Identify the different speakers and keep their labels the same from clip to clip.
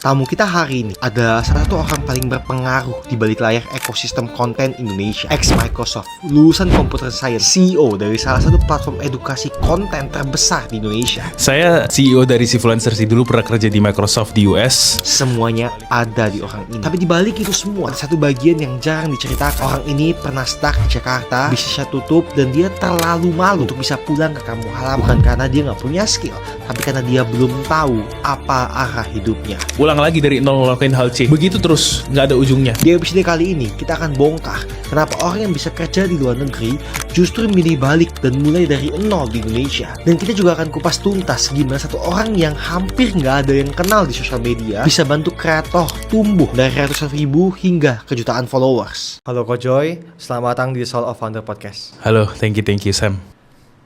Speaker 1: Tamu kita hari ini adalah salah satu orang paling berpengaruh di balik layar ekosistem konten Indonesia, ex-Microsoft, lulusan Computer Science, CEO dari salah satu platform edukasi konten terbesar di Indonesia.
Speaker 2: Saya CEO dari Sifluencer sih, dulu pernah kerja di Microsoft di US.
Speaker 1: Semuanya ada di orang ini. Tapi di balik itu semua, ada satu bagian yang jarang diceritakan. Orang ini pernah stuck di Jakarta, bisnisnya tutup, dan dia terlalu malu untuk bisa pulang ke kampung halaman. Bukan karena dia nggak punya skill, tapi karena dia belum tahu apa arah hidupnya.
Speaker 2: Ulang lagi dari nol ngelakuin hal C. Begitu terus, nggak ada ujungnya.
Speaker 1: Di episode kali ini, kita akan bongkar kenapa orang yang bisa kerja di luar negeri justru milih balik dan mulai dari nol di Indonesia. Dan kita juga akan kupas tuntas gimana satu orang yang hampir nggak ada yang kenal di sosial media bisa bantu kreator tumbuh dari ratusan ribu hingga ke jutaan followers. Halo Ko Joy, selamat datang di Soul of Founder Podcast.
Speaker 2: Halo, thank you Sam.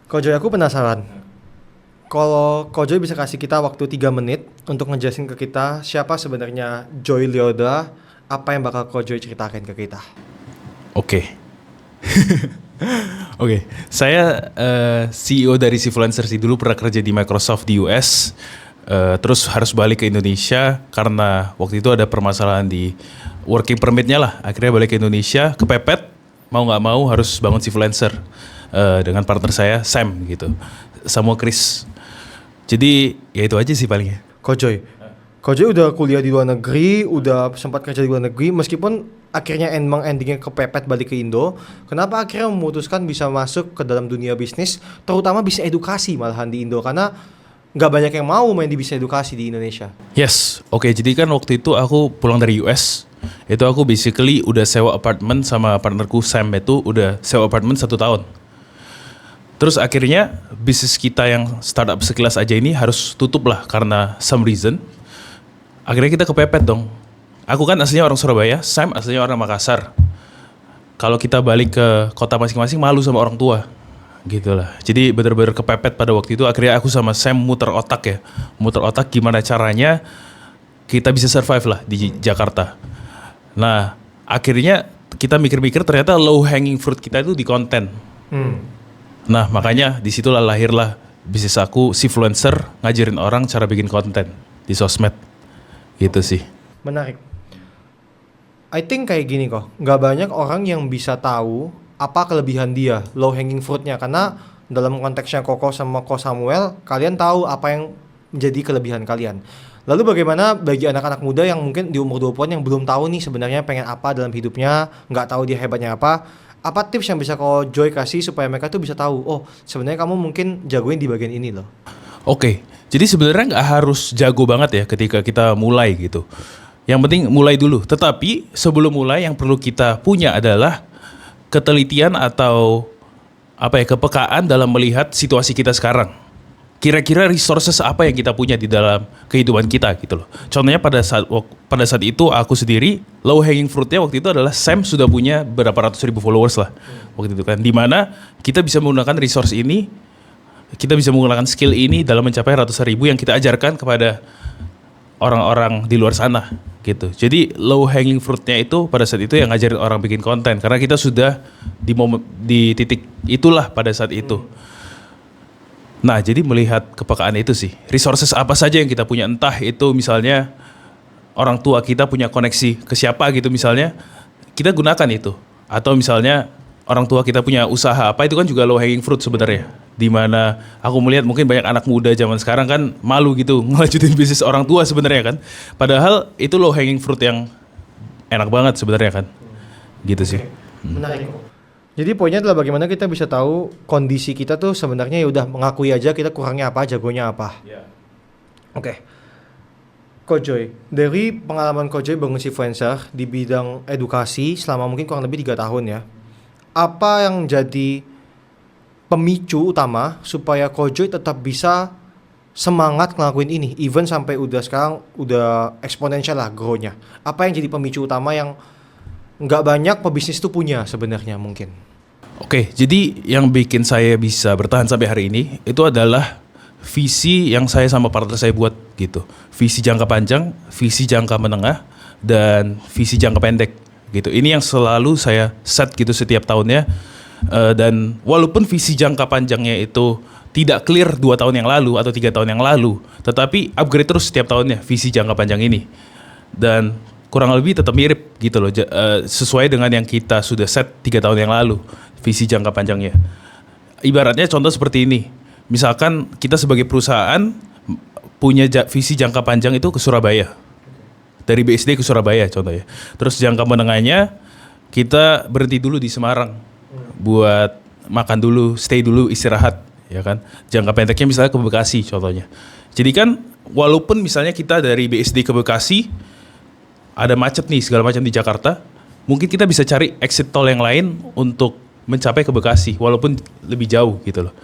Speaker 1: Ko Joy, aku penasaran. Kalau Ko Joy bisa kasih kita waktu 3 menit untuk ngejelasin ke kita siapa sebenarnya Joy Lyoda, apa yang bakal Ko Joy ceritakan ke kita?
Speaker 2: Oke. Oke, saya CEO dari Sifluencer sih, dulu pernah kerja di Microsoft di US. Terus harus balik ke Indonesia karena waktu itu ada permasalahan di working permit-nya lah. Akhirnya balik ke Indonesia, kepepet, mau nggak mau harus bangun Sifluencer dengan partner saya Sam gitu, sama Chris. Jadi ya itu aja sih palingnya.
Speaker 1: Ko Joy udah kuliah di luar negeri, udah sempat kerja di luar negeri, meskipun akhirnya endingnya kepepet balik ke Indo. Kenapa akhirnya memutuskan bisa masuk ke dalam dunia bisnis, terutama bisnis edukasi malahan di Indo? Karena nggak banyak yang mau main di bisnis edukasi di Indonesia.
Speaker 2: Yes, oke. Jadi kan waktu itu aku pulang dari US, itu aku basically udah sewa apartemen sama partnerku Sam, itu udah sewa apartemen 1 tahun. Terus akhirnya bisnis kita yang startup sekelas aja ini harus tutup lah karena some reason. Akhirnya kita kepepet dong. Aku kan aslinya orang Surabaya, Sam aslinya orang Makassar. Kalau kita balik ke kota masing-masing malu sama orang tua. Gitu lah. Jadi benar-benar kepepet pada waktu itu. Akhirnya aku sama Sam muter otak gimana caranya kita bisa survive lah di Jakarta. Nah akhirnya kita mikir-mikir ternyata low hanging fruit kita itu di konten. Nah makanya disitulah lahirlah bisnis aku Sifluencer, ngajarin orang cara bikin konten di sosmed. Gitu sih.
Speaker 1: Menarik. I think kayak gini kok, nggak banyak orang yang bisa tahu apa kelebihan dia, low hanging fruitnya. Karena dalam konteksnya Koko sama Ko Samuel, kalian tahu apa yang menjadi kelebihan kalian. Lalu bagaimana bagi anak-anak muda yang mungkin di umur 20-an yang belum tahu nih sebenarnya pengen apa dalam hidupnya, nggak tahu dia hebatnya apa tips yang bisa Ko Joy kasih supaya mereka tuh bisa tahu, oh sebenarnya kamu mungkin jagoin di bagian ini loh.
Speaker 2: Oke, jadi sebenarnya nggak harus jago banget ya ketika kita mulai gitu. Yang penting mulai dulu. Tetapi sebelum mulai yang perlu kita punya adalah ketelitian atau kepekaan dalam melihat situasi kita sekarang. Kira-kira resources apa yang kita punya di dalam kehidupan kita gitu loh. Contohnya pada saat itu aku sendiri low hanging fruitnya waktu itu adalah Sam sudah punya berapa ratus ribu followers lah waktu itu kan. Dimana kita bisa menggunakan resource ini, kita bisa menggunakan skill ini dalam mencapai ratusan ribu yang kita ajarkan kepada orang-orang di luar sana gitu. Jadi low hanging fruitnya itu pada saat itu yang ngajarin orang bikin konten karena kita sudah di titik itulah pada saat itu. Nah jadi melihat kepekaan itu sih, resources apa saja yang kita punya, entah itu misalnya orang tua kita punya koneksi ke siapa gitu misalnya, kita gunakan itu. Atau misalnya orang tua kita punya usaha apa, itu kan juga low hanging fruit sebenarnya. Dimana aku melihat mungkin banyak anak muda zaman sekarang kan malu gitu ngelanjutin bisnis orang tua sebenarnya kan. Padahal itu low hanging fruit yang enak banget sebenarnya kan. Gitu sih.
Speaker 1: Menarik. Jadi poinnya adalah bagaimana kita bisa tahu kondisi kita tuh sebenarnya ya udah mengakui aja kita kurangnya apa, jagonya apa. Oke. Ko Joy, dari pengalaman Ko Joy bangun Sifluencer di bidang edukasi selama mungkin kurang lebih 3 tahun ya. Apa yang jadi pemicu utama supaya Ko Joy tetap bisa semangat ngelakuin ini, even sampai udah sekarang udah eksponensial lah grow-nya. Apa yang jadi pemicu utama yang nggak banyak pebisnis itu punya sebenarnya mungkin?
Speaker 2: Oke, jadi yang bikin saya bisa bertahan sampai hari ini itu adalah visi yang saya sama partner saya buat gitu. Visi jangka panjang, visi jangka menengah, dan visi jangka pendek gitu. Ini yang selalu saya set gitu setiap tahunnya. Dan walaupun visi jangka panjangnya itu tidak clear 2 tahun yang lalu atau 3 tahun yang lalu, tetapi upgrade terus setiap tahunnya visi jangka panjang ini. Dan kurang lebih tetap mirip gitu loh, sesuai dengan yang kita sudah set 3 tahun yang lalu, visi jangka panjangnya. Ibaratnya contoh seperti ini, misalkan kita sebagai perusahaan punya visi jangka panjang itu ke Surabaya, dari BSD ke Surabaya contohnya. Terus jangka menengahnya kita berhenti dulu di Semarang buat makan dulu, stay dulu, istirahat, ya kan. Jangka pendeknya misalnya ke Bekasi contohnya. Jadi kan walaupun misalnya kita dari BSD ke Bekasi ada macet nih segala macam di Jakarta, mungkin kita bisa cari exit tol yang lain untuk mencapai ke Bekasi walaupun lebih jauh gitu loh.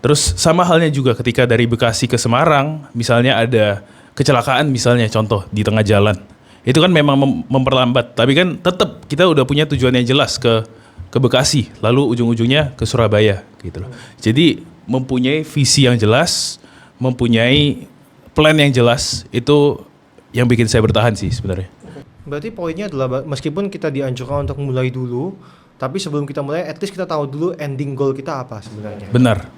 Speaker 2: Terus sama halnya juga ketika dari Bekasi ke Semarang, misalnya ada kecelakaan misalnya contoh di tengah jalan. Itu kan memang memperlambat, tapi kan tetap kita udah punya tujuan yang jelas ke Bekasi, lalu ujung-ujungnya ke Surabaya gitu loh. Jadi mempunyai visi yang jelas, mempunyai plan yang jelas, itu yang bikin saya bertahan sih sebenarnya.
Speaker 1: Berarti poinnya adalah meskipun kita dianjurkan untuk mulai dulu, tapi sebelum kita mulai, at least kita tahu dulu ending goal kita apa sebenarnya.
Speaker 2: Benar.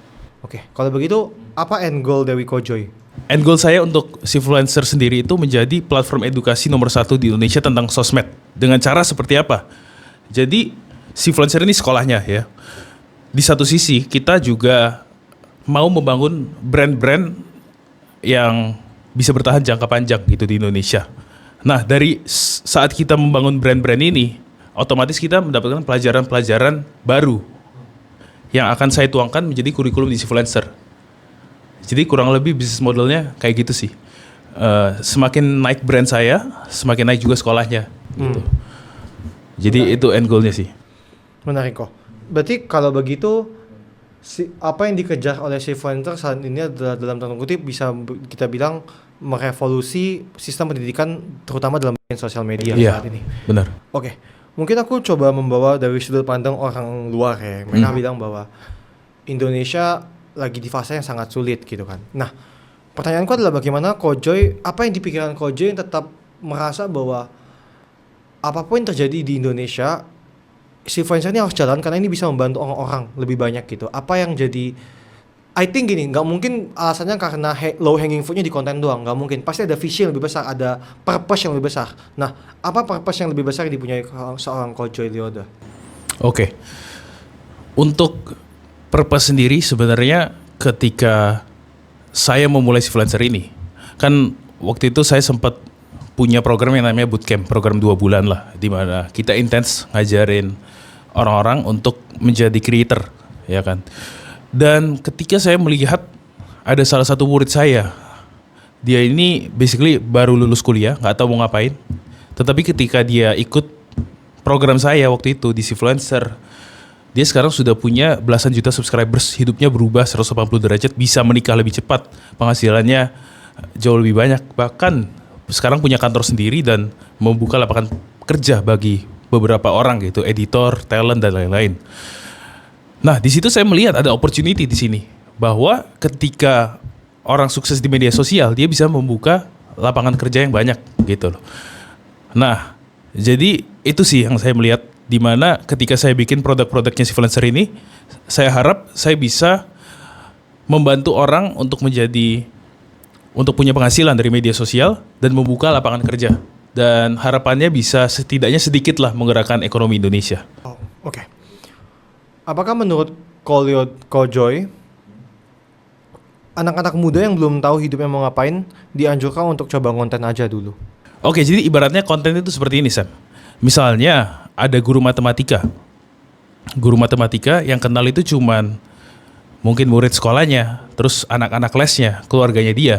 Speaker 1: Oke, kalau begitu apa end goal dari Kojoy?
Speaker 2: End goal saya untuk Sifluencer sendiri itu menjadi platform edukasi nomor 1 di Indonesia tentang sosmed. Dengan cara seperti apa? Jadi Sifluencer ini sekolahnya ya. Di satu sisi kita juga mau membangun brand-brand yang bisa bertahan jangka panjang gitu di Indonesia. Nah, dari saat kita membangun brand-brand ini, otomatis kita mendapatkan pelajaran-pelajaran baru yang akan saya tuangkan menjadi kurikulum di Sifluencer. Jadi kurang lebih bisnis modelnya kayak gitu sih. Semakin naik brand saya, semakin naik juga sekolahnya. Gitu. Jadi itu end goalnya sih.
Speaker 1: Menarik kok. Berarti kalau begitu, apa yang dikejar oleh Sifluencer saat ini adalah dalam tanda kutip bisa kita bilang merevolusi sistem pendidikan terutama dalam sosial media saat ini.
Speaker 2: Benar.
Speaker 1: Oke, mungkin aku coba membawa dari sudut pandang orang luar ya. Mereka bilang bahwa Indonesia lagi di fase yang sangat sulit gitu kan. Nah, pertanyaanku adalah bagaimana Kojoy, apa yang di pikiran Kojoy yang tetap merasa bahwa apapun yang terjadi di Indonesia, Sifluencer ini harus jalan karena ini bisa membantu orang-orang lebih banyak gitu. Apa yang jadi, I think gini, nggak mungkin alasannya karena low hanging fruitnya di konten doang, nggak mungkin. Pasti ada visi yang lebih besar, ada purpose yang lebih besar. Nah, apa purpose yang lebih besar yang dipunyai seorang Kojoy Lyoda?
Speaker 2: Oke. Untuk purpose sendiri sebenarnya ketika saya memulai Sifluencer ini, kan waktu itu saya sempat punya program yang namanya bootcamp, program 2 bulan lah, di mana kita intens ngajarin orang-orang untuk menjadi creator, ya kan. Dan ketika saya melihat ada salah satu murid saya, dia ini basically baru lulus kuliah, nggak tahu mau ngapain. Tetapi ketika dia ikut program saya waktu itu di Sifluencer, dia sekarang sudah punya belasan juta subscribers, hidupnya berubah 180 derajat, bisa menikah lebih cepat, penghasilannya jauh lebih banyak, bahkan sekarang punya kantor sendiri dan membuka lapangan kerja bagi beberapa orang gitu, editor, talent dan lain-lain. Nah, di situ saya melihat ada opportunity di sini bahwa ketika orang sukses di media sosial, dia bisa membuka lapangan kerja yang banyak gitu loh. Nah, jadi itu sih yang saya melihat, di mana ketika saya bikin produk-produknya Sifluencer ini, saya harap saya bisa membantu orang untuk punya penghasilan dari media sosial dan membuka lapangan kerja. Dan harapannya bisa setidaknya sedikit lah menggerakkan ekonomi Indonesia.
Speaker 1: Oh, oke. Apakah menurut Kojoy, anak-anak muda yang belum tahu hidupnya mau ngapain dianjurkan untuk coba konten aja dulu?
Speaker 2: Oke, jadi ibaratnya konten itu seperti ini, Sam. Misalnya ada guru matematika. Guru matematika yang kenal itu cuman mungkin murid sekolahnya, terus anak-anak lesnya, keluarganya dia.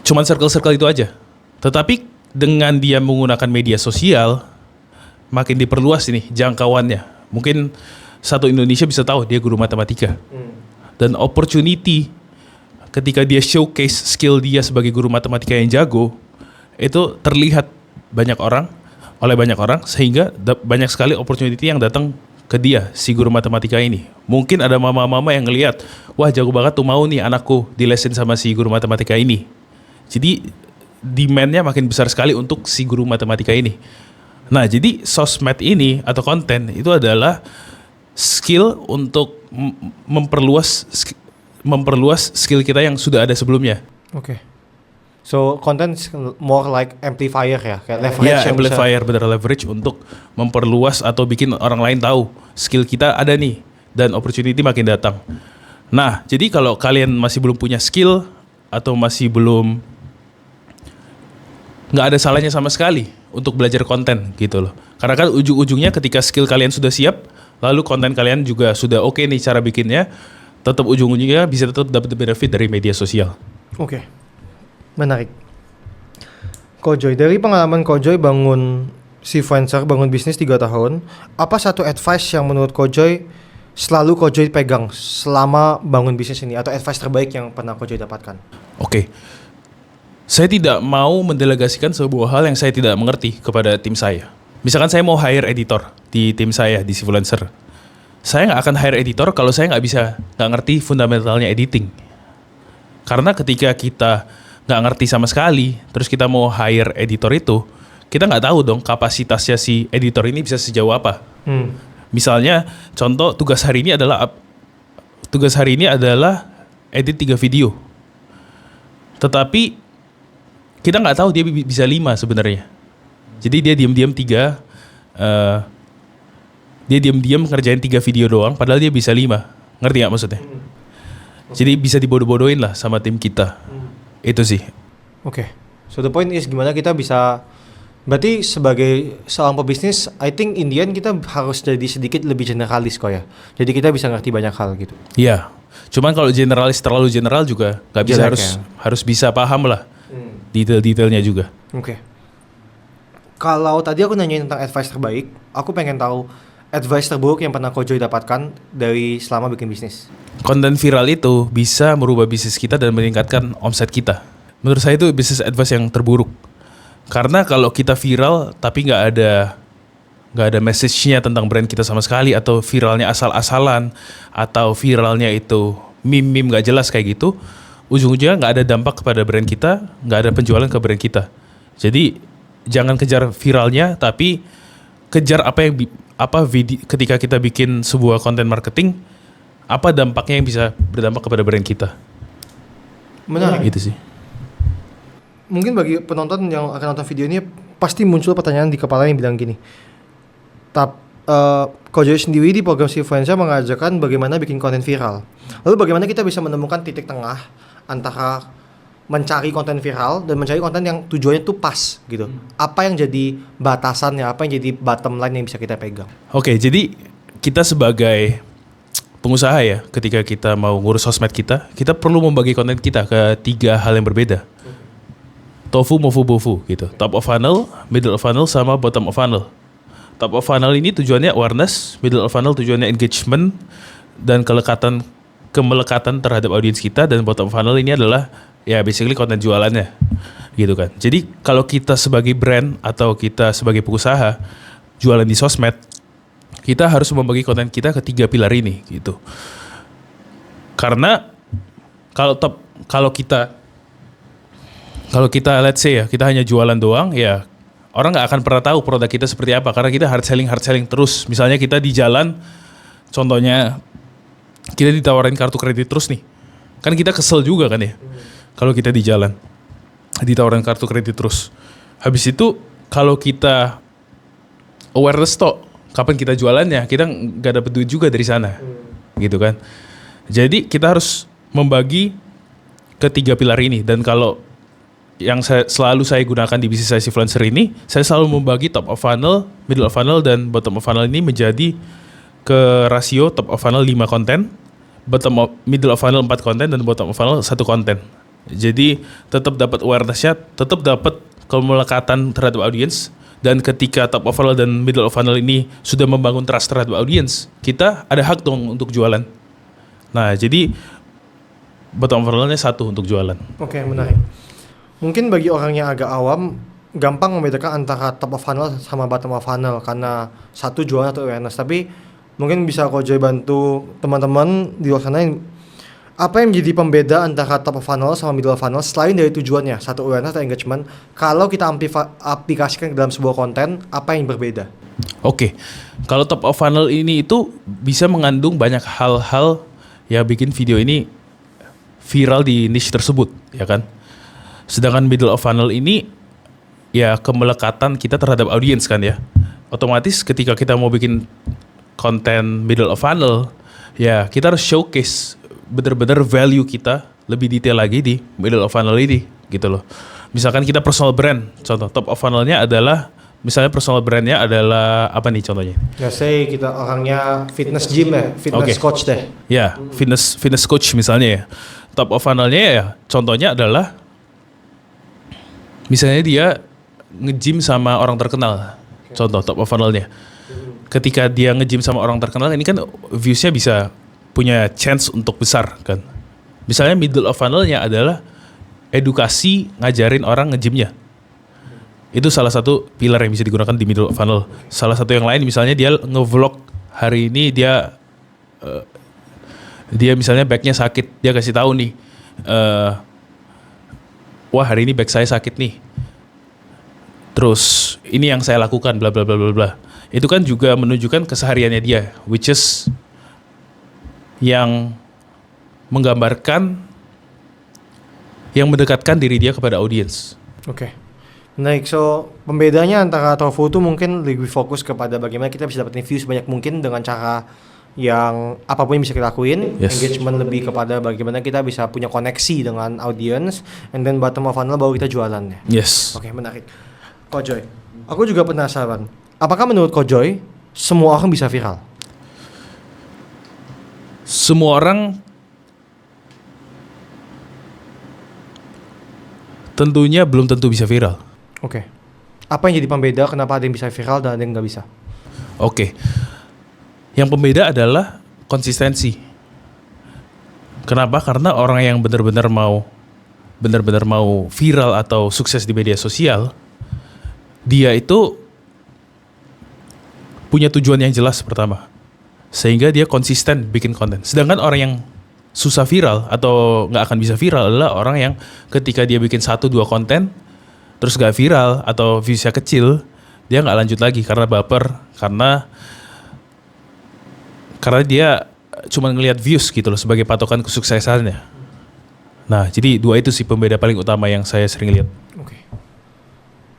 Speaker 2: Cuman circle-circle itu aja. Tetapi dengan dia menggunakan media sosial, makin diperluas ini jangkauannya. Mungkin satu Indonesia bisa tahu dia guru matematika. Dan opportunity ketika dia showcase skill dia sebagai guru matematika yang jago, itu terlihat oleh banyak orang, sehingga banyak sekali opportunity yang datang ke dia, si guru matematika ini. Mungkin ada mama-mama yang ngelihat, wah jago banget tuh, mau nih anakku dilesin sama si guru matematika ini. Jadi demand-nya makin besar sekali untuk si guru matematika ini. Nah, jadi sosmed ini atau konten itu adalah skill untuk memperluas skill kita yang sudah ada sebelumnya.
Speaker 1: Oke. So content is more like amplifier ya, kayak leverage
Speaker 2: Ya,
Speaker 1: yang bisa.
Speaker 2: amplifier, bener, leverage untuk memperluas atau bikin orang lain tahu skill kita ada nih dan opportunity makin datang. Nah, jadi kalau kalian masih belum punya skill atau masih belum, nggak ada salahnya sama sekali untuk belajar konten gitu loh. Karena kan ujung-ujungnya ketika skill kalian sudah siap, lalu konten kalian juga sudah oke nih cara bikinnya, tetap ujung-ujungnya bisa tetap dapat benefit dari media sosial.
Speaker 1: Oke. Menarik. Kojoy, dari pengalaman Kojoy bangun Sequencer, bangun bisnis 3 tahun, apa satu advice yang menurut Kojoy selalu Kojoy pegang selama bangun bisnis ini, atau advice terbaik yang pernah Kojoy dapatkan?
Speaker 2: Oke. Saya tidak mau mendelegasikan sebuah hal yang saya tidak mengerti kepada tim saya. Misalkan saya mau hire editor di tim saya di Sequencer. Saya nggak akan hire editor kalau saya nggak ngerti fundamentalnya editing. Karena ketika kita nggak ngerti sama sekali, terus kita mau hire editor itu, kita nggak tahu dong kapasitasnya si editor ini bisa sejauh apa. Misalnya, contoh tugas hari ini adalah edit 3 video. Tetapi kita nggak tahu dia bisa 5 sebenarnya. Jadi dia diam-diam ngerjain 3 video doang, padahal dia bisa 5. Ngerti nggak maksudnya? Jadi bisa dibodoh-bodohin lah sama tim kita. Itu sih.
Speaker 1: Oke. So the point is gimana kita bisa, berarti sebagai seorang pebisnis, I think in the end kita harus jadi sedikit lebih generalis kok ya. Jadi kita bisa ngerti banyak hal gitu.
Speaker 2: Iya. Cuman kalau generalis terlalu general juga nggak bisa,
Speaker 1: Jelek
Speaker 2: harus bisa paham lah detail-detailnya juga.
Speaker 1: Oke. Kalau tadi aku nanyain tentang advice terbaik, aku pengen tahu advice terburuk yang pernah Kojoy dapatkan dari selama bikin bisnis.
Speaker 2: Konten viral itu bisa merubah bisnis kita dan meningkatkan omset kita. Menurut saya itu bisnis advice yang terburuk. Karena kalau kita viral tapi nggak ada message-nya tentang brand kita sama sekali, atau viralnya asal-asalan, atau viralnya itu meme-meme nggak jelas kayak gitu, ujung-ujungnya nggak ada dampak kepada brand kita, nggak ada penjualan ke brand kita. Jadi jangan kejar viralnya, tapi kejar ketika kita bikin sebuah konten marketing, apa dampaknya yang bisa berdampak kepada brand kita.
Speaker 1: Menarik.
Speaker 2: Gitu sih.
Speaker 1: Mungkin bagi penonton yang akan nonton video ini pasti muncul pertanyaan di kepala yang bilang gini. Kojoy sendiri di program Sequencer mengajarkan bagaimana bikin konten viral. Lalu bagaimana kita bisa menemukan titik tengah antara mencari konten viral dan mencari konten yang tujuannya tuh pas gitu. Apa yang jadi batasannya, apa yang jadi bottom line yang bisa kita pegang?
Speaker 2: Oke, jadi kita sebagai pengusaha ya, ketika kita mau ngurus sosmed kita perlu membagi konten kita ke 3 hal yang berbeda. Tofu, mofu, bofu gitu. Top of funnel, middle of funnel, sama bottom of funnel. Top of funnel ini tujuannya awareness, middle of funnel tujuannya engagement dan kemelekatan terhadap audiens kita, dan bottom of funnel ini adalah ya basically konten jualannya gitu kan. Jadi kalau kita sebagai brand atau kita sebagai pengusaha jualan di sosmed, kita harus membagi konten kita ke 3 pilar ini gitu. Karena kalau kita let's say ya, kita hanya jualan doang, ya orang nggak akan pernah tahu produk kita seperti apa, karena kita hard selling terus. Misalnya kita di jalan, contohnya kita ditawarin kartu kredit terus nih, kan kita kesel juga kan ya. Kalau kita di jalan ditawarin kartu kredit terus, habis itu kalau kita awareness toh, kapan kita jualannya, kita nggak dapet duit juga dari sana, gitu kan. Jadi kita harus membagi ke 3 pilar ini. Dan kalau yang selalu saya gunakan di bisnis saya Sequencer ini, saya selalu membagi top of funnel, middle of funnel, dan bottom of funnel ini menjadi ke rasio top of funnel 5 konten, middle of funnel 4 konten, dan bottom of funnel 1 konten. Jadi tetap dapat awareness-nya, tetap dapat kemelekatan terhadap audiens, dan ketika top of funnel dan middle of funnel ini sudah membangun trust terhadap audiens, kita ada hak dong untuk jualan. Nah, jadi bottom of funnel-nya 1 untuk jualan.
Speaker 1: Oke, menarik. Mungkin bagi orang yang agak awam, gampang membedakan antara top of funnel sama bottom of funnel karena satu jualan atau awareness. Tapi mungkin bisa Kojoy bantu teman-teman di luar sana, apa yang menjadi pembeda antara top of funnel sama middle of funnel selain dari tujuannya, satu awareness atau engagement. Kalau kita aplikasikan ke dalam sebuah konten, apa yang berbeda?
Speaker 2: Oke, kalau top of funnel ini itu bisa mengandung banyak hal-hal yang bikin video ini viral di niche tersebut, ya kan? Sedangkan middle of funnel ini ya kemelekatan kita terhadap audiens kan ya. Otomatis ketika kita mau bikin konten middle of funnel, ya kita harus showcase bener-bener value kita lebih detail lagi di middle of funnel ini, gitu loh. Misalkan kita personal brand, contoh top of funnelnya adalah misalnya personal brandnya adalah apa nih contohnya?
Speaker 1: Ya, say kita orangnya fitness gym ya, fitness coach deh.
Speaker 2: Ya, fitness coach misalnya ya. Top of funnelnya ya contohnya adalah misalnya dia nge-gym sama orang terkenal. Contoh top of funnelnya. Ketika dia nge-gym sama orang terkenal ini kan views-nya bisa punya chance untuk besar kan. Misalnya middle of funnelnya adalah edukasi ngajarin orang nge-gymnya. Itu salah satu pilar yang bisa digunakan di middle of funnel. Salah satu yang lain misalnya dia nge-vlog hari ini dia misalnya backnya sakit, dia kasih tahu nih, wah hari ini back saya sakit nih. Terus ini yang saya lakukan, bla bla bla bla bla. Itu kan juga menunjukkan kesehariannya dia, which is yang menggambarkan, yang mendekatkan diri dia kepada audiens.
Speaker 1: Oke. Baik, so pembedanya antara Trovo itu mungkin lebih fokus kepada bagaimana kita bisa dapetin views sebanyak mungkin dengan cara yang apapun yang bisa kita lakuin.
Speaker 2: Yes.
Speaker 1: Engagement lebih kepada bagaimana kita bisa punya koneksi dengan audience, and then bottom of funnel baru kita jualan ya.
Speaker 2: Yes.
Speaker 1: Oke, menarik. Kojoy, aku juga penasaran. Apakah menurut Kojoy semua orang bisa viral?
Speaker 2: Semua orang tentunya belum tentu bisa viral.
Speaker 1: Oke. Apa yang jadi pembeda kenapa ada yang bisa viral dan ada yang nggak bisa?
Speaker 2: Oke. Yang pembeda adalah konsistensi. Kenapa? Karena orang yang benar-benar mau viral atau sukses di media sosial, dia itu punya tujuan yang jelas pertama. Sehingga dia konsisten bikin konten. Sedangkan orang yang susah viral atau nggak akan bisa viral adalah orang yang ketika dia bikin 1-2 konten terus nggak viral atau viewsnya kecil, dia nggak lanjut lagi karena baper, karena dia cuma ngelihat views gitu loh sebagai patokan kesuksesannya. Nah, jadi 2 itu sih pembeda paling utama yang saya sering lihat.
Speaker 1: Oke.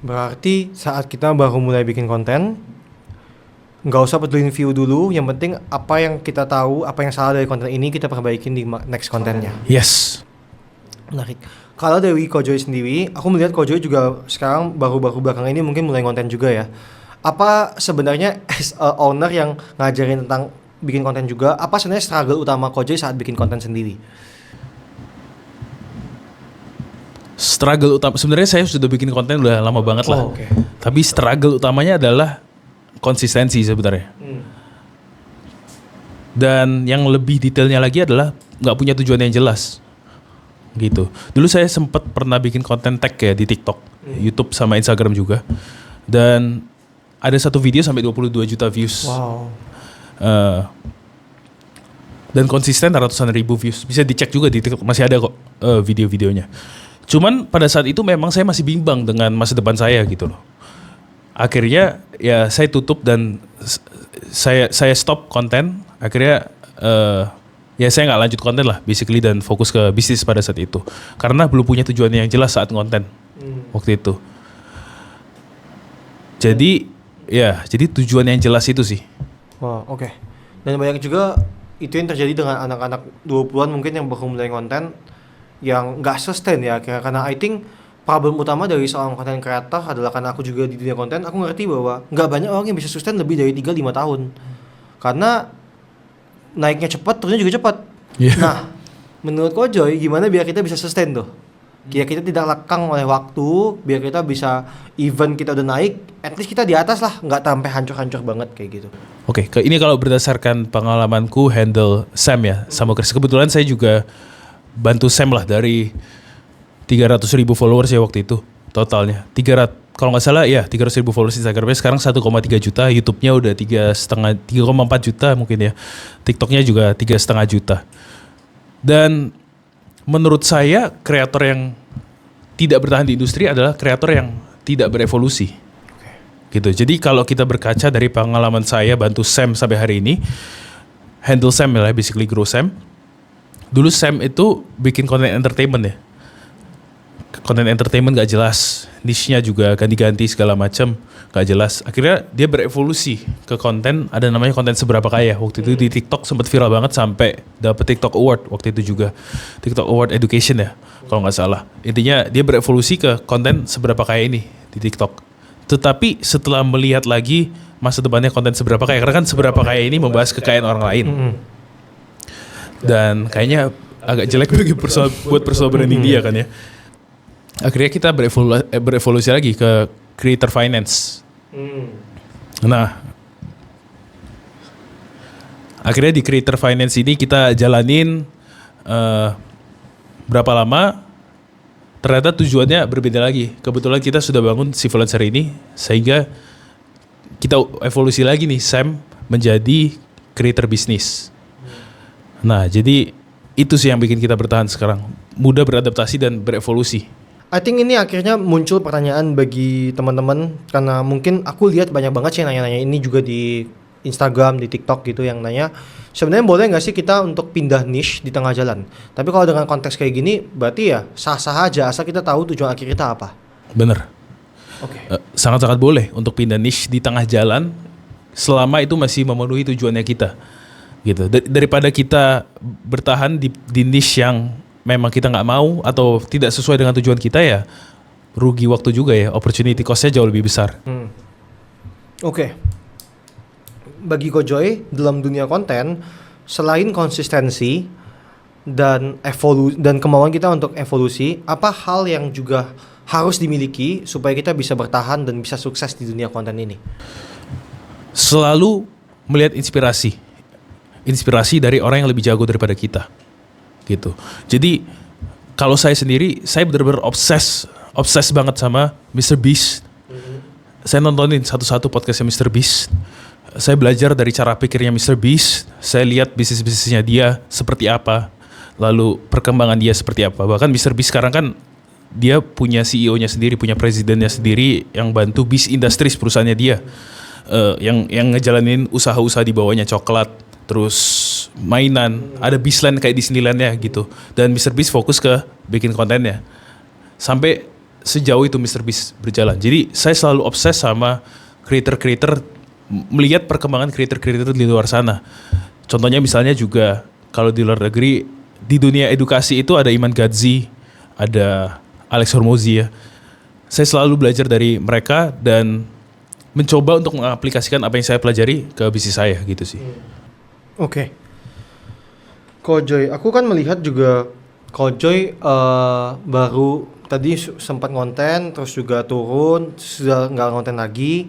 Speaker 1: Berarti saat kita baru mulai bikin konten, nggak usah pedulin view dulu, yang penting apa yang kita tahu, apa yang salah dari konten ini kita perbaikin di next kontennya.
Speaker 2: Yes.
Speaker 1: Menarik. Kalau dari Kojoy sendiri, aku melihat Kojoy juga sekarang baru-baru belakang ini mungkin mulai konten juga ya. Apa sebenarnya as a owner yang ngajarin tentang bikin konten juga, apa sebenarnya struggle utama Kojoy saat bikin konten sendiri?
Speaker 2: Struggle utama, sebenarnya saya sudah bikin konten udah lama banget lah.
Speaker 1: Oke.
Speaker 2: Tapi struggle utamanya adalah konsistensi sebenarnya. Dan yang lebih detailnya lagi adalah nggak punya tujuan yang jelas. Gitu. Dulu saya sempat pernah bikin konten tag ya di TikTok, YouTube sama Instagram juga. Dan ada satu video sampai 22 juta views.
Speaker 1: Wow.
Speaker 2: Dan konsisten ratusan ribu views. Bisa dicek juga di TikTok, masih ada kok video-videonya. Cuman pada saat itu memang saya masih bimbang dengan masa depan saya gitu loh. Akhirnya ya saya tutup dan saya stop konten. Akhirnya ya saya nggak lanjut konten lah basically dan fokus ke bisnis pada saat itu. Karena belum punya tujuan yang jelas saat konten waktu itu. Jadi tujuan yang jelas itu sih.
Speaker 1: Wow, oke. Dan banyak juga itu yang terjadi dengan anak-anak 20-an mungkin yang baru mulai konten yang nggak sustain ya. Karena I think problem utama dari seorang content creator adalah karena aku juga di dunia konten, aku ngerti bahwa nggak banyak orang yang bisa sustain lebih dari 3-5 tahun. Karena naiknya cepat, turunnya juga cepat.
Speaker 2: Yeah.
Speaker 1: Nah, menurut Kojoy gimana biar kita bisa sustain tuh? Biar kita tidak lekang oleh waktu, biar kita bisa even kita udah naik, at least kita di atas lah, nggak sampai hancur-hancur banget kayak gitu.
Speaker 2: Oke, ini kalau berdasarkan pengalamanku handle Sam ya, sama Chris. Kebetulan saya juga bantu Sam lah dari 300.000 followers ya waktu itu totalnya. 300 kalau nggak salah ya 300.000 followers Instagramnya, sekarang 1,3 juta, YouTube-nya udah 3,4 juta mungkin ya. TikTok-nya juga 3,5 juta. Dan menurut saya kreator yang tidak bertahan di industri adalah kreator yang tidak berevolusi. gitu. Jadi kalau kita berkaca dari pengalaman saya bantu Sam sampai hari ini, handle Sam ya, basically grow Sam. Dulu Sam itu bikin konten entertainment ya. Konten entertainment gak jelas, niche-nya juga ganti-ganti segala macam, gak jelas. Akhirnya dia berevolusi ke konten, ada namanya konten seberapa kaya. Waktu itu di TikTok sempat viral banget sampai dapet TikTok Award waktu itu juga. TikTok Award Education ya, kalau nggak salah. Intinya dia berevolusi ke konten seberapa kaya ini di TikTok. Tetapi setelah melihat lagi masa depannya konten seberapa kaya, karena kan seberapa kaya ini membahas kekayaan orang lain. Dan kayaknya agak jelek bagi buat personal branding dia kan ya. Akhirnya kita berevolusi lagi ke creator finance. Nah, akhirnya di creator finance ini kita jalanin berapa lama? Ternyata tujuannya berbeda lagi. Kebetulan kita sudah bangun Civluencer ini, sehingga kita evolusi lagi nih Sam menjadi creator bisnis. Nah, jadi itu sih yang bikin kita bertahan sekarang. Mudah beradaptasi dan berevolusi.
Speaker 1: I think ini akhirnya muncul pertanyaan bagi teman-teman, karena mungkin aku lihat banyak banget sih yang nanya-nanya ini juga di Instagram, di TikTok gitu, yang nanya sebenarnya boleh nggak sih kita untuk pindah niche di tengah jalan. Tapi kalau dengan konteks kayak gini berarti ya sah-sah aja asal kita tahu tujuan akhir kita apa.
Speaker 2: Bener.
Speaker 1: Oke.
Speaker 2: Sangat-sangat boleh untuk pindah niche di tengah jalan selama itu masih memenuhi tujuannya kita. Gitu. Daripada kita bertahan di niche yang memang kita nggak mau atau tidak sesuai dengan tujuan kita, ya rugi waktu juga ya, opportunity cost-nya jauh lebih besar.
Speaker 1: Oke. Bagi Kojoy dalam dunia konten, selain konsistensi dan kemauan kita untuk evolusi, apa hal yang juga harus dimiliki supaya kita bisa bertahan dan bisa sukses di dunia konten ini?
Speaker 2: Selalu melihat inspirasi dari orang yang lebih jago daripada kita. Gitu. Jadi kalau saya sendiri, saya benar-benar obses banget sama Mr. Beast. Saya nontonin satu-satu podcastnya Mr. Beast. Saya belajar dari cara pikirnya Mr. Beast. Saya lihat bisnis-bisnisnya dia seperti apa, lalu perkembangan dia seperti apa. Bahkan Mr. Beast sekarang kan dia punya CEO-nya sendiri, punya presidennya sendiri yang bantu Beast Industries, perusahaannya dia, yang ngejalanin usaha-usaha di bawahnya, coklat, terus mainan, ada Beastland kayak Disneyland-nya gitu. Dan Mr. Beast fokus ke bikin kontennya. Sampai sejauh itu Mr. Beast berjalan. Jadi saya selalu obses sama creator-creator, melihat perkembangan creator-creator di luar sana. Contohnya misalnya juga kalau di luar negeri, di dunia edukasi itu ada Iman Gadzi, ada Alex Hormozi ya. Saya selalu belajar dari mereka dan mencoba untuk mengaplikasikan apa yang saya pelajari ke bisnis saya gitu sih.
Speaker 1: Oke. Kojoy, aku kan melihat juga Kojoy baru tadi sempat ngonten, terus juga turun, sudah nggak ngonten lagi,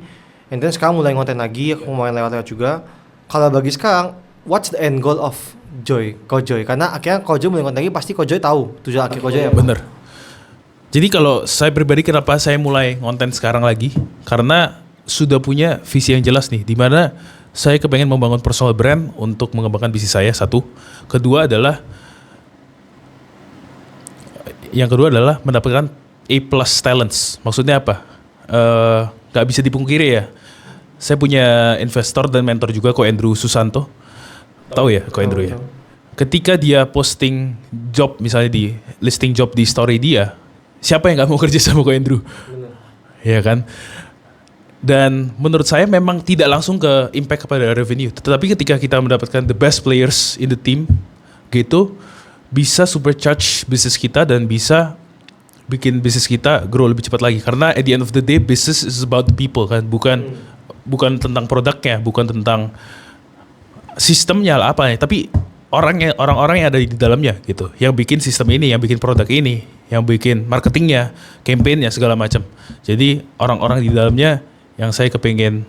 Speaker 1: and then sekarang mulai ngonten lagi, aku mau lewat-lewat juga. Kalau bagi sekarang, what's the end goal of Kojoy? Karena akhirnya Kojoy mulai ngonten lagi, pasti Kojoy tahu tujuan akhir Kojoy apa.
Speaker 2: Bener. Jadi kalau saya pribadi, kenapa saya mulai ngonten sekarang lagi? Karena sudah punya visi yang jelas nih, di mana saya kepengen membangun personal brand untuk mengembangkan bisnis saya, satu. Kedua adalah mendapatkan A+ talents. Maksudnya apa? Gak bisa dipungkiri ya. Saya punya investor dan mentor juga, Ko Andrew Susanto. Tahu ya Ko Andrew ya? Ketika dia posting job, misalnya di listing job di story dia, siapa yang gak mau kerja sama Ko Andrew? Ya kan? Dan menurut saya memang tidak langsung ke impact kepada revenue. Tetapi ketika kita mendapatkan the best players in the team gitu, bisa supercharge bisnis kita dan bisa bikin bisnis kita grow lebih cepat lagi. Karena at the end of the day, business is about the people kan, bukan tentang produknya, bukan tentang sistemnya lah apa ya, tapi orang-orang yang ada di dalamnya gitu, yang bikin sistem ini, yang bikin produk ini, yang bikin marketingnya, campaignnya segala macam. Jadi orang-orang di dalamnya yang saya kepengen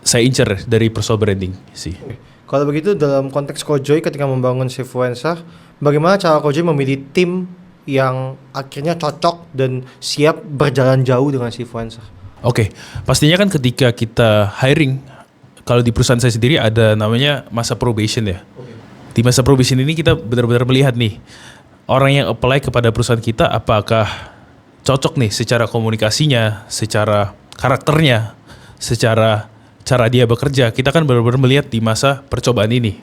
Speaker 2: saya incer dari personal branding sih.
Speaker 1: Kalau begitu dalam konteks Kojoy ketika membangun Civluencer, bagaimana cara Kojoy memilih tim yang akhirnya cocok dan siap berjalan jauh dengan Civluencer?
Speaker 2: Oke, pastinya kan ketika kita hiring, kalau di perusahaan saya sendiri ada namanya masa probation ya. Di masa probation ini kita benar-benar melihat nih, orang yang apply kepada perusahaan kita apakah cocok nih secara komunikasinya, secara karakternya, secara cara dia bekerja. Kita kan benar-benar melihat di masa percobaan ini,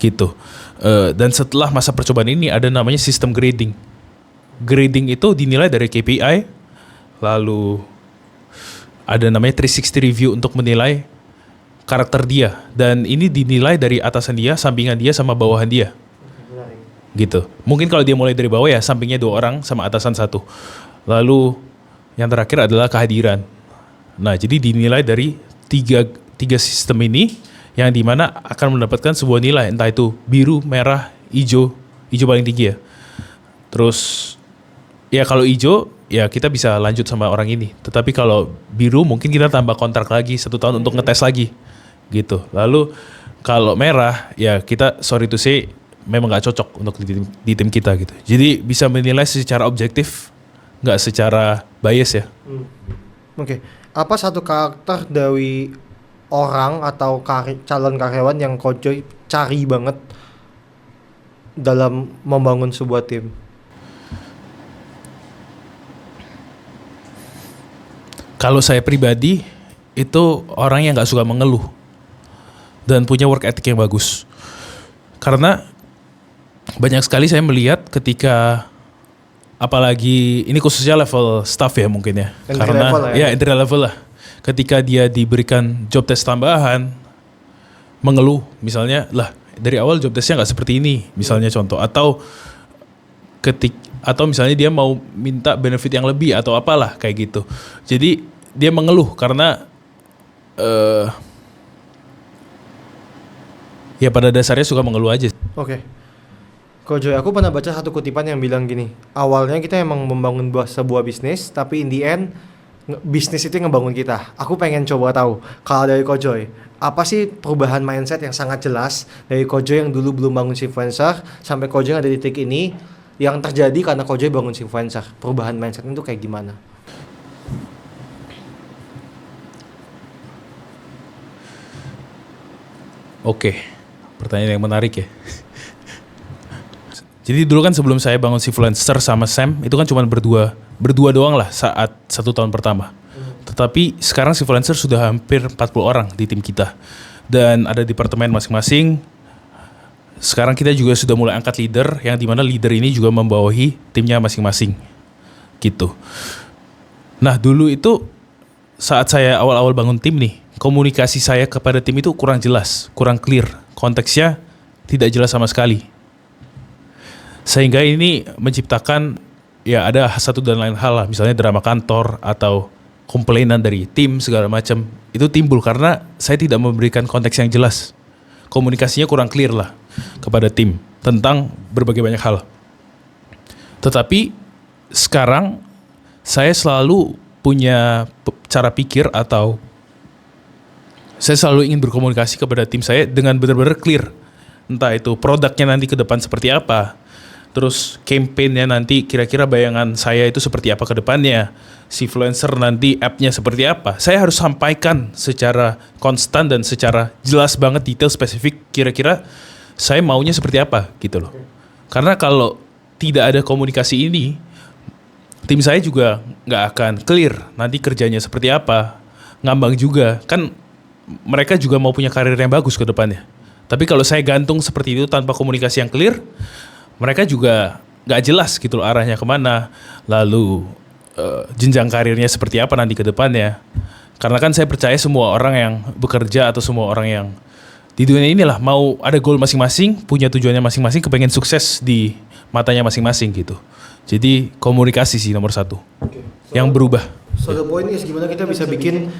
Speaker 2: gitu. Dan setelah masa percobaan ini ada namanya sistem grading. Grading itu dinilai dari KPI, lalu ada namanya 360 review untuk menilai karakter dia, dan ini dinilai dari atasan dia, sampingan dia, sama bawahan dia, gitu. Mungkin kalau dia mulai dari bawah ya sampingnya 2 orang sama atasan 1. Lalu yang terakhir adalah kehadiran. Nah, jadi dinilai dari tiga sistem ini, yang dimana akan mendapatkan sebuah nilai, entah itu biru, merah, hijau paling tinggi ya. Terus ya kalau hijau ya kita bisa lanjut sama orang ini, tetapi kalau biru mungkin kita tambah kontrak lagi 1 tahun untuk ngetes lagi, gitu. Lalu kalau merah ya kita sorry to say memang nggak cocok untuk di tim kita, gitu. Jadi bisa menilai secara objektif, nggak secara bias ya.
Speaker 1: Oke. Apa satu karakter dari orang atau calon karyawan yang Coach Joy cari banget dalam membangun sebuah tim?
Speaker 2: Kalau saya pribadi itu orang yang nggak suka mengeluh dan punya work ethic yang bagus. Karena banyak sekali saya melihat ketika, apalagi ini khususnya level staff ya mungkin ya,
Speaker 1: Entry level ya?
Speaker 2: Entry level lah. Ketika dia diberikan job test tambahan, mengeluh misalnya, lah dari awal job testnya nggak seperti ini, misalnya contoh, atau misalnya dia mau minta benefit yang lebih atau apalah kayak gitu. Jadi dia mengeluh karena ya pada dasarnya suka mengeluh aja.
Speaker 1: Oke. Coach Joy, aku pernah baca satu kutipan yang bilang gini, awalnya kita emang membangun sebuah bisnis, tapi in the end bisnis itu yang ngebangun kita. Aku pengen coba tahu, kalau dari Coach Joy, apa sih perubahan mindset yang sangat jelas dari Coach Joy yang dulu belum bangun Influencer sampai Coach Joy ada di titik ini yang terjadi karena Coach Joy bangun Influencer? Perubahan mindset itu kayak gimana?
Speaker 2: Oke, pertanyaan yang menarik ya. Jadi dulu kan sebelum saya bangun Influencer sama Sam, itu kan cuma berdua doang lah saat 1 tahun pertama. Tetapi sekarang Influencer sudah hampir 40 orang di tim kita. Dan ada departemen masing-masing. Sekarang kita juga sudah mulai angkat leader, yang dimana leader ini juga membawahi timnya masing-masing, gitu. Nah dulu itu saat saya awal-awal bangun tim nih, komunikasi saya kepada tim itu kurang jelas, kurang clear. Konteksnya tidak jelas sama sekali. Sehingga ini menciptakan ya ada satu dan lain hal lah, misalnya drama kantor atau komplainan dari tim segala macam. Itu timbul karena saya tidak memberikan konteks yang jelas. Komunikasinya kurang clear lah kepada tim tentang berbagai banyak hal. Tetapi sekarang saya selalu punya cara pikir, atau saya selalu ingin berkomunikasi kepada tim saya dengan benar-benar clear. Entah itu produknya nanti ke depan seperti apa, terus campaign-nya nanti kira-kira bayangan saya itu seperti apa ke depannya, si influencer nanti app-nya seperti apa. Saya harus sampaikan secara konstan dan secara jelas banget, detail, spesifik, kira-kira saya maunya seperti apa gitu loh. Karena kalau tidak ada komunikasi ini, tim saya juga nggak akan clear nanti kerjanya seperti apa, ngambang juga. Kan mereka juga mau punya karir yang bagus ke depannya. Tapi kalau saya gantung seperti itu tanpa komunikasi yang clear, mereka juga nggak jelas gitu loh arahnya kemana, lalu jenjang karirnya seperti apa nanti ke depannya. Karena kan saya percaya semua orang yang bekerja atau semua orang yang di dunia inilah mau ada goal masing-masing, punya tujuannya masing-masing, kepengen sukses di matanya masing-masing gitu. Jadi komunikasi sih nomor 1 yang berubah.
Speaker 1: So the point is gimana kita bisa bikin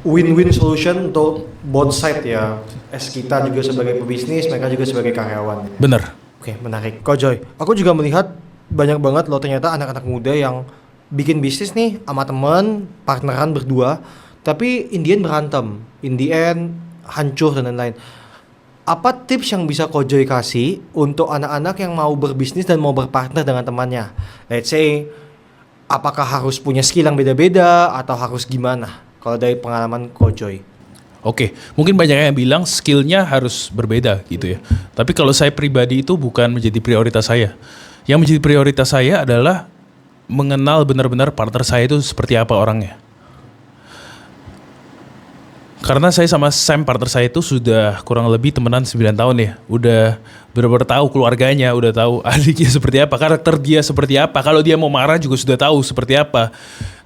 Speaker 1: win-win solution untuk both side ya. Kita juga sebagai pebisnis, mereka juga sebagai karyawan.
Speaker 2: Bener.
Speaker 1: Oke, menarik. Coach Joy, aku juga melihat banyak banget loh ternyata anak-anak muda yang bikin bisnis nih sama temen, partneran berdua, tapi in the end berantem, in the end hancur dan lain-lain. Apa tips yang bisa Coach Joy kasih untuk anak-anak yang mau berbisnis dan mau berpartner dengan temannya? Let's say, apakah harus punya skill yang beda-beda atau harus gimana? Kalau dari pengalaman Coach Joy.
Speaker 2: Oke, mungkin banyak yang bilang skillnya harus berbeda gitu ya. Tapi kalau saya pribadi itu bukan menjadi prioritas saya. Yang menjadi prioritas saya adalah mengenal benar-benar partner saya itu seperti apa orangnya. Karena saya sama Sam partner saya itu sudah kurang lebih temenan 9 tahun ya. Udah benar-benar tahu keluarganya, udah tahu adiknya seperti apa, karakter dia seperti apa. Kalau dia mau marah juga sudah tahu seperti apa.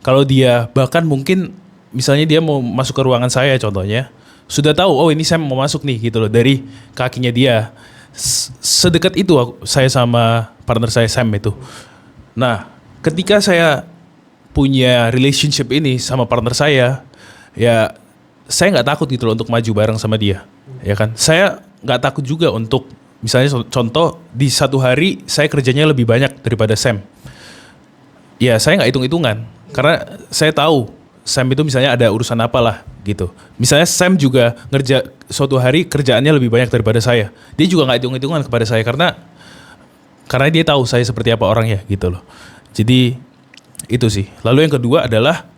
Speaker 2: Kalau dia bahkan mungkin misalnya dia mau masuk ke ruangan saya contohnya, sudah tahu oh ini Sam mau masuk nih gitu loh dari kakinya dia. Sedekat itu saya sama partner saya Sam itu. Nah, ketika saya punya relationship ini sama partner saya, ya saya nggak takut gitu loh untuk maju bareng sama dia, ya kan? Saya nggak takut juga untuk misalnya contoh di satu hari saya kerjanya lebih banyak daripada Sam. Ya saya nggak hitung-hitungan karena saya tahu Sam itu misalnya ada urusan apalah gitu. Misalnya Sam juga ngerja suatu hari kerjaannya lebih banyak daripada saya. Dia juga nggak hitung-hitungan kepada saya karena dia tahu saya seperti apa orangnya gitu loh. Jadi itu sih. Lalu yang kedua adalah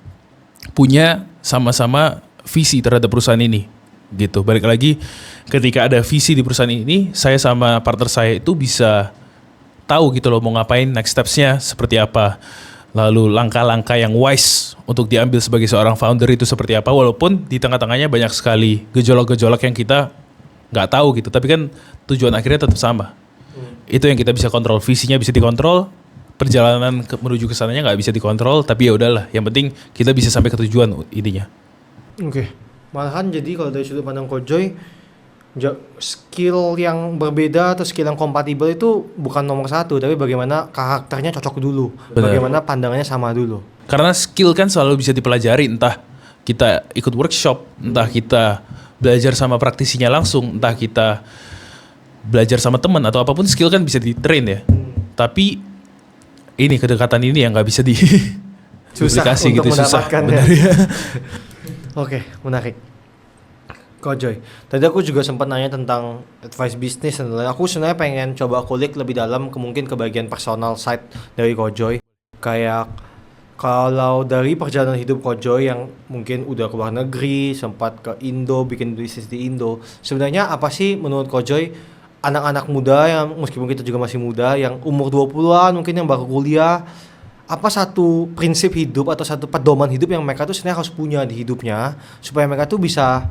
Speaker 2: punya sama-sama visi terhadap perusahaan ini gitu. Balik lagi ketika ada visi di perusahaan ini, saya sama partner saya itu bisa tahu gitu loh mau ngapain, next steps-nya seperti apa. Lalu langkah-langkah yang wise untuk diambil sebagai seorang founder itu seperti apa, walaupun di tengah-tengahnya banyak sekali gejolak-gejolak yang kita nggak tahu gitu, tapi kan tujuan akhirnya tetap sama. Itu yang kita bisa kontrol, visinya bisa dikontrol, perjalanan menuju ke sananya nggak bisa dikontrol, tapi ya udahlah, yang penting kita bisa sampai ke tujuan intinya.
Speaker 1: Oke. Malahan jadi kalau dari sudut pandang Kojoy, skill yang berbeda atau skill yang kompatibel itu bukan nomor satu, tapi bagaimana karakternya cocok dulu.
Speaker 2: Benar.
Speaker 1: Bagaimana pandangannya sama dulu.
Speaker 2: Karena skill kan selalu bisa dipelajari, entah kita ikut workshop, entah kita belajar sama praktisinya langsung, entah kita belajar sama teman atau apapun, skill kan bisa di-train ya. Tapi ini kedekatan ini yang nggak bisa
Speaker 1: susah
Speaker 2: duplikasi
Speaker 1: untuk
Speaker 2: gitu, susah.
Speaker 1: mendapatkan
Speaker 2: Benar
Speaker 1: ya.
Speaker 2: ya.
Speaker 1: Oke, menarik. Kojoy, tadi aku juga sempat nanya tentang advice bisnis dan lain-lain. Aku sebenarnya pengen coba kulik lebih dalam mungkin ke bagian personal side dari Kojoy. Kayak kalau dari perjalanan hidup Kojoy yang mungkin udah ke luar negeri, sempat ke Indo, bikin bisnis di Indo. Sebenarnya apa sih menurut Kojoy anak-anak muda yang meskipun kita juga masih muda, yang umur 20-an mungkin yang baru kuliah, apa satu prinsip hidup atau satu pedoman hidup yang mereka tuh sebenarnya harus punya di hidupnya supaya mereka tuh bisa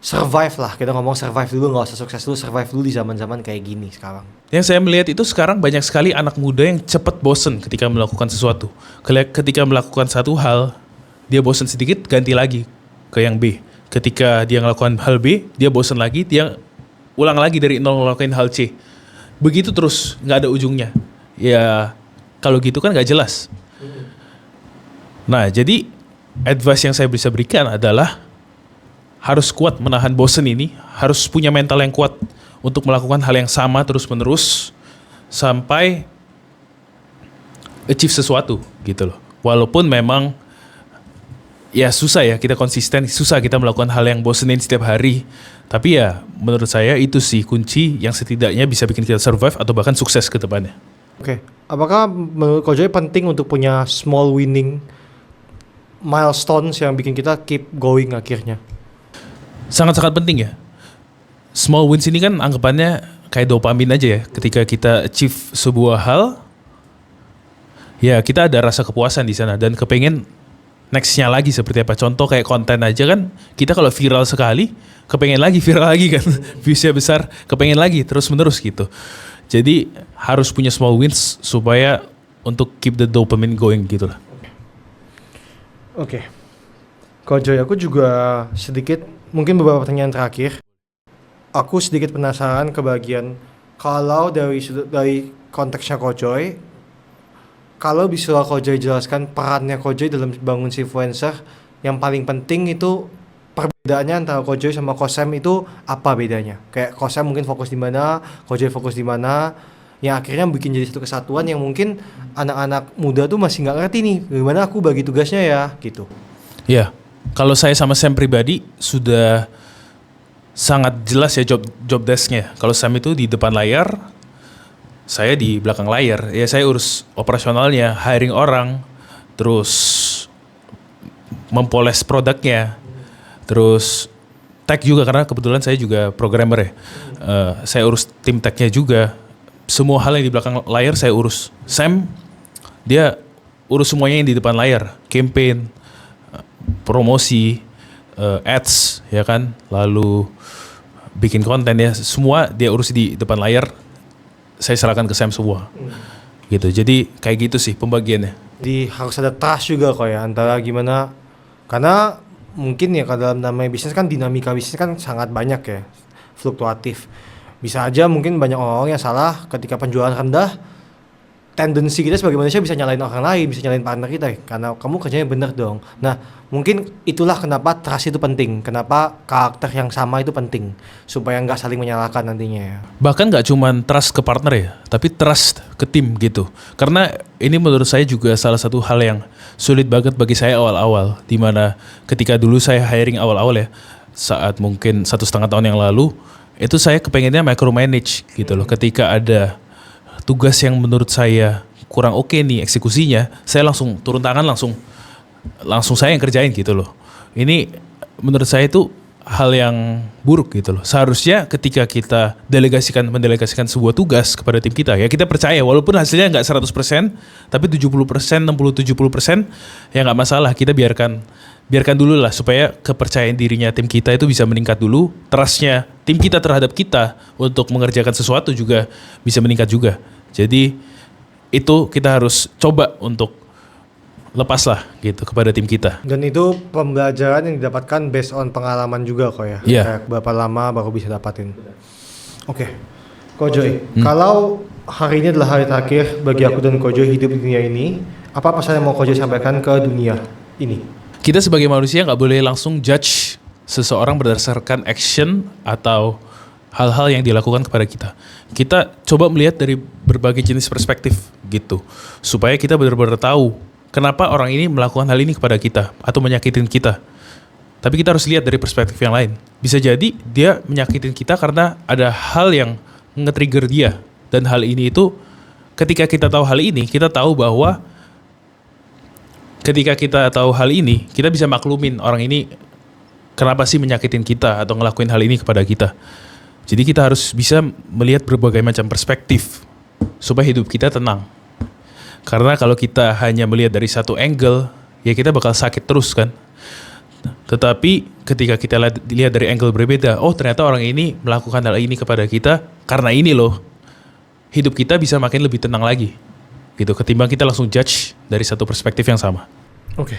Speaker 1: survive lah. Kita ngomong survive dulu, nggak usah sukses dulu, survive dulu di zaman-zaman kayak gini sekarang.
Speaker 2: Yang saya melihat itu sekarang banyak sekali anak muda yang cepat bosen ketika melakukan sesuatu. Ketika melakukan satu hal, dia bosen sedikit, ganti lagi ke yang B. Ketika dia melakukan hal B, dia bosen lagi, dia ulang lagi dari nol ngelakuin hal C. Begitu terus, nggak ada ujungnya. Ya kalau gitu kan nggak jelas. Nah jadi advice yang saya bisa berikan adalah harus kuat menahan bosen ini, harus punya mental yang kuat untuk melakukan hal yang sama terus-menerus sampai achieve sesuatu gitu loh. Walaupun memang ya susah ya kita konsisten, susah kita melakukan hal yang bosenin setiap hari. Tapi ya menurut saya itu sih kunci yang setidaknya bisa bikin kita survive atau bahkan sukses ke depannya.
Speaker 1: Oke. Apakah menurut Kojoy penting untuk punya small winning milestones yang bikin kita keep going akhirnya?
Speaker 2: Sangat-sangat penting ya. Small wins ini kan anggapannya kayak dopamin aja ya. Ketika kita achieve sebuah hal, ya kita ada rasa kepuasan di sana dan kepengen nextnya lagi seperti apa. Contoh kayak konten aja kan, kita kalau viral sekali, kepengen lagi viral lagi kan. Viewsnya besar, kepengen lagi terus-menerus gitu. Jadi harus punya small wins supaya untuk keep the dopamine going gitu lah. Oke.
Speaker 1: Kojoy, aku juga sedikit, mungkin beberapa pertanyaan terakhir. Aku sedikit penasaran ke bagian kalau dari konteksnya Kojoy, kalau bisa Kojoy jelaskan perannya Kojoy dalam bangun influencer, yang paling penting itu perbedaannya antara Kojoy sama Kosem itu apa bedanya? Kayak Kosem mungkin fokus di mana, Kojoy fokus di mana, yang akhirnya bikin jadi satu kesatuan yang mungkin anak-anak muda tuh masih nggak ngerti nih, gimana aku bagi tugasnya ya, gitu.
Speaker 2: Ya, kalau saya sama Sam pribadi sudah sangat jelas ya job desk-nya. Kalau Sam itu di depan layar, saya di belakang layar. Ya saya urus operasionalnya, hiring orang, terus mempoles produknya, terus tech juga karena kebetulan saya juga programmer ya. Saya urus tim tech-nya juga. Semua hal yang di belakang layar saya urus. Sam dia urus semuanya yang di depan layar, campaign, promosi, ads ya kan, lalu bikin konten ya, semua dia urus di depan layar, saya serahkan ke Sam semua. Gitu. Jadi kayak gitu sih pembagiannya.
Speaker 1: Jadi harus ada trust juga kok ya antara gimana, karena mungkin ya kalau dalam namanya bisnis kan dinamika bisnis kan sangat banyak ya, fluktuatif. Bisa aja mungkin banyak orang yang salah ketika penjualan rendah, tendensi kita sebagai manusia bisa nyalain orang lain, bisa nyalain partner kita karena kamu kerjanya bener dong. Nah mungkin itulah kenapa trust itu penting, kenapa karakter yang sama itu penting supaya nggak saling menyalahkan nantinya ya.
Speaker 2: Bahkan nggak cuman trust ke partner ya, tapi trust ke tim gitu. Karena ini menurut saya juga salah satu hal yang sulit banget bagi saya awal-awal, dimana ketika dulu saya hiring awal-awal ya, saat mungkin 1,5 tahun yang lalu, itu saya kepengennya micromanage gitu loh. Ketika ada tugas yang menurut saya kurang oke nih eksekusinya, saya langsung turun tangan, langsung saya yang kerjain gitu loh. Ini menurut saya itu hal yang buruk gitu loh. Seharusnya ketika kita mendelegasikan sebuah tugas kepada tim kita, ya kita percaya walaupun hasilnya nggak 100%, tapi 70%, 60-70% ya nggak masalah. Kita biarkan dulu lah supaya kepercayaan dirinya tim kita itu bisa meningkat dulu. Trustnya tim kita terhadap kita untuk mengerjakan sesuatu juga bisa meningkat juga. Jadi itu kita harus coba untuk lepas lah gitu kepada tim kita.
Speaker 1: Dan itu pembelajaran yang didapatkan based on pengalaman juga kok ya.
Speaker 2: Iya.
Speaker 1: Kayak berapa lama baru bisa dapatin. Oke. Ko Joy, kalau hari ini adalah hari terakhir bagi aku dan Ko Joy hidup di dunia ini, apa pesan yang mau Ko Joy sampaikan ke dunia ini?
Speaker 2: Kita sebagai manusia nggak boleh langsung judge seseorang berdasarkan action atau hal-hal yang dilakukan kepada kita. Kita coba melihat dari berbagai jenis perspektif gitu, supaya kita benar-benar tahu kenapa orang ini melakukan hal ini kepada kita atau menyakitin kita. Tapi kita harus lihat dari perspektif yang lain. Bisa jadi dia menyakitin kita karena ada hal yang nge-trigger dia. Dan hal ini itu, ketika kita tahu hal ini, kita tahu bahwa ketika kita tahu hal ini, kita bisa maklumin orang ini kenapa sih menyakitin kita atau ngelakuin hal ini kepada kita. Jadi kita harus bisa melihat berbagai macam perspektif supaya hidup kita tenang. Karena kalau kita hanya melihat dari satu angle, ya kita bakal sakit terus kan. Tetapi ketika kita lihat dari angle berbeda, oh ternyata orang ini melakukan hal ini kepada kita karena ini loh, hidup kita bisa makin lebih tenang lagi. Gitu, ketimbang kita langsung judge dari satu perspektif yang sama.
Speaker 1: Oke.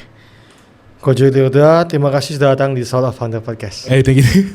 Speaker 1: Ko Joy Tirta, terima kasih sudah datang di Soul of Founder Podcast.
Speaker 2: Thank you.